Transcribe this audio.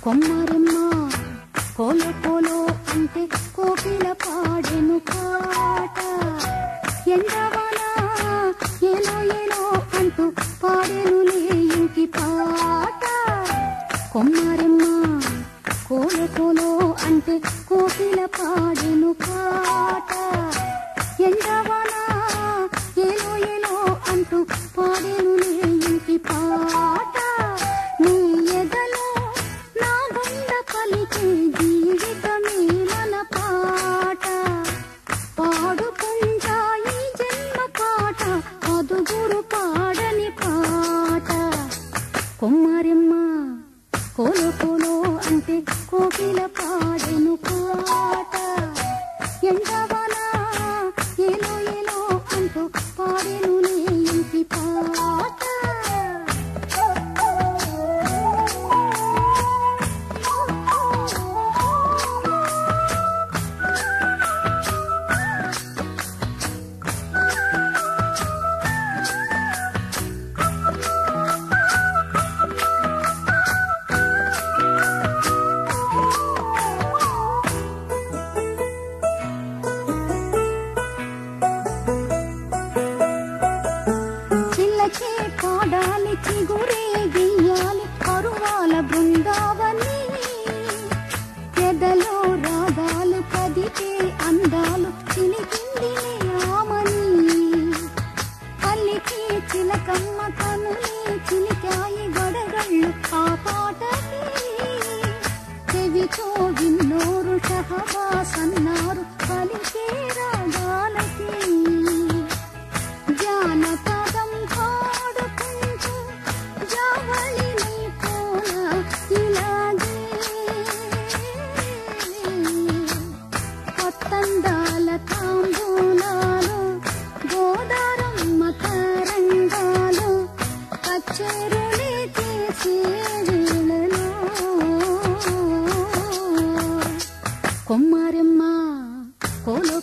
కొమ్మరెమ్మ కోలో కోలో అంటే కోకిల పాడెను పాట, ఎండవాన ఏలో ఏలో అంటూ పాడెనులే ఇంటి పాట. కొమ్మరెమ్మ కోలో కోలో అంటే కోకిల పాడెను పాట, ఎండవాన ఏలో ఏలో అంటూ పాడెనులే ఇంటి పాట. నీ ఎదలో నా గుండె పలికే జీవితమే మన పాట, పాడుకుంటా ఈ జన్మ పాట, పదుగురు పాడని పాట. కొమ్మరెమ్మ కోలో కోలో అంటే కోకిల పాడెను పాట, ఎండవాన ఏలో ఏలో అంటూ పాడెనులే ఇంటి పాట. చిల్లకే పాడాలి చిగురే గెయ్యాలి పరువాల బృందావని, ఎదలో రాగాలు కదిపే అందాలు చిలికిందిలే ఆమని. పల్లికి చిలకమ్మ కనులే చిలికాయి గడగళ్ళు ఆ పాటకి, చెవితో విన్నోరు షహబాసన్నారు పలికే రాగాలకి. జానపదం పాడుకుంటూ జావళిని కోన ఇలాగే, కొత్తందాల తాంబూలాలు గోదారమ్మ తరంగాలు కచ్చేరులే చేసే వేళలో. కొమ్మరెమ్మ కోలో